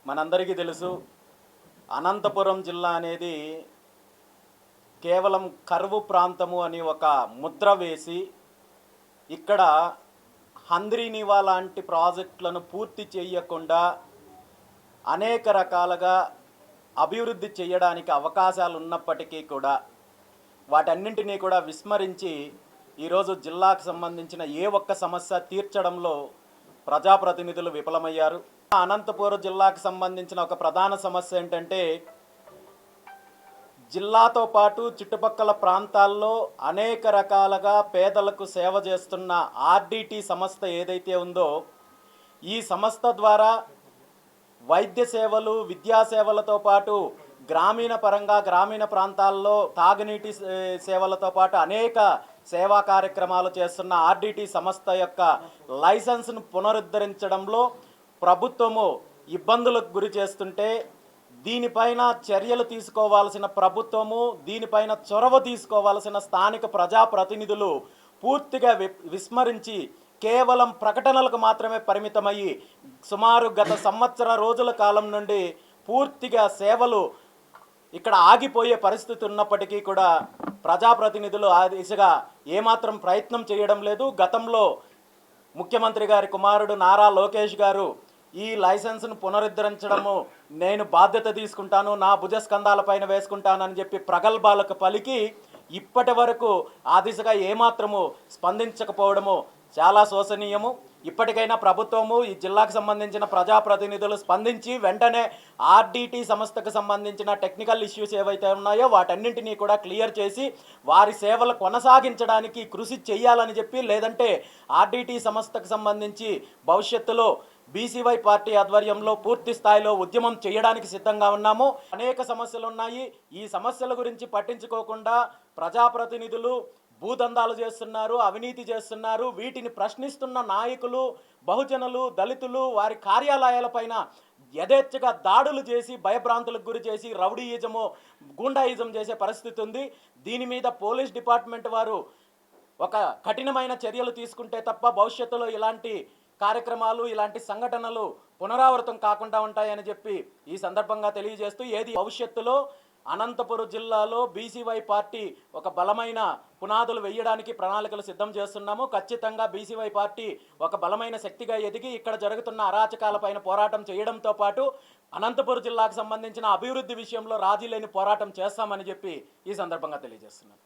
మనందరికీ తెలుసు అనంతపురం జిల్లా అనేది కేవలం కరువు ప్రాంతము అని ఒక ముద్ర వేసి ఇక్కడ హంద్రీనివా లాంటి ప్రాజెక్టులను పూర్తి చేయకుండా అనేక రకాలుగా అభివృద్ధి చేయడానికి అవకాశాలు ఉన్నప్పటికీ కూడా వాటన్నింటినీ కూడా విస్మరించి ఈరోజు జిల్లాకు సంబంధించిన ఏ ఒక్క సమస్య తీర్చడంలో ప్రజాప్రతినిధులు విఫలమయ్యారు. అనంతపురం జిల్లాకు సంబంధించిన ఒక ప్రధాన సమస్య ఏంటంటే జిల్లాతో పాటు చుట్టుపక్కల ప్రాంతాల్లో అనేక రకాలుగా పేదలకు సేవ చేస్తున్న ఆర్డిటి సంస్థ ఏదైతే ఉందో ఈ సంస్థ ద్వారా వైద్య సేవలు విద్యా సేవలతో పాటు గ్రామీణ ప్రాంతాల్లో తాగునీటి సేవలతో పాటు అనేక సేవా కార్యక్రమాలు చేస్తున్న ఆర్డిటి సంస్థ యొక్క లైసెన్స్ను పునరుద్ధరించడంలో ప్రభుత్వము ఇబ్బందులకు గురి చేస్తుంటే దీనిపైన చర్యలు తీసుకోవాల్సిన ప్రభుత్వము, దీనిపైన చొరవ తీసుకోవాల్సిన స్థానిక ప్రజాప్రతినిధులు పూర్తిగా విస్మరించి కేవలం ప్రకటనలకు మాత్రమే పరిమితమయ్యి సుమారు గత సంవత్సర రోజుల కాలం నుండి పూర్తిగా సేవలు ఇక్కడ ఆగిపోయే పరిస్థితి ఉన్నప్పటికీ కూడా ప్రజాప్రతినిధులు ఆ దిశగా ఏమాత్రం ప్రయత్నం చేయడం లేదు. గతంలో ముఖ్యమంత్రి గారి కుమారుడు నారా లోకేష్ గారు ఈ లైసెన్స్ను పునరుద్ధరించడము నేను బాధ్యత తీసుకుంటాను, నా భుజస్కంధాలపైన వేసుకుంటానని చెప్పి ప్రగల్భాలకు పలికి ఇప్పటి వరకు ఆ దిశగా ఏమాత్రము స్పందించకపోవడము చాలా శోచనీయము. ఇప్పటికైనా ప్రభుత్వము ఈ జిల్లాకు సంబంధించిన ప్రజాప్రతినిధులు స్పందించి వెంటనే ఆర్డిటి సంస్థకు సంబంధించిన టెక్నికల్ ఇష్యూస్ ఏవైతే ఉన్నాయో వాటన్నింటినీ కూడా క్లియర్ చేసి వారి సేవలు కొనసాగించడానికి కృషి చేయాలని చెప్పి, లేదంటే ఆర్డిటి సంస్థకు సంబంధించి భవిష్యత్తులో బీసీవై పార్టీ ఆధ్వర్యంలో పూర్తి స్థాయిలో ఉద్యమం చేయడానికి సిద్ధంగా ఉన్నాము. అనేక సమస్యలు ఉన్నాయి. ఈ సమస్యల గురించి పట్టించుకోకుండా ప్రజాప్రతినిధులు భూదందాలు చేస్తున్నారు, అవినీతి చేస్తున్నారు. వీటిని ప్రశ్నిస్తున్న నాయకులు, బహుజనులు, దళితులు వారి కార్యాలయాలపైన యథేచ్ఛగా దాడులు చేసి భయభ్రాంతులకు గురి చేసి రౌడీయిజము, గూండాయిజం చేసే పరిస్థితి ఉంది. దీని మీద పోలీస్ డిపార్ట్మెంట్ వారు ఒక కఠినమైన చర్యలు తీసుకుంటే తప్ప భవిష్యత్తులో ఇలాంటి కార్యక్రమాలు, ఇలాంటి సంఘటనలు పునరావృతం కాకుండా ఉంటాయని చెప్పి ఈ సందర్భంగా తెలియజేస్తూ, ఏది భవిష్యత్తులో అనంతపురం జిల్లాలో బీసీవై పార్టీ ఒక బలమైన పునాదులు వేయడానికి ప్రణాళికలు సిద్ధం చేస్తున్నాము. ఖచ్చితంగా బీసీవై పార్టీ ఒక బలమైన శక్తిగా ఎదిగి ఇక్కడ జరుగుతున్న అరాచకాలపైన పోరాటం చేయడంతో పాటు అనంతపురం జిల్లాకు సంబంధించిన అభివృద్ధి విషయంలో రాజీ లేని పోరాటం చేస్తామని చెప్పి ఈ సందర్భంగా తెలియజేస్తున్నాను.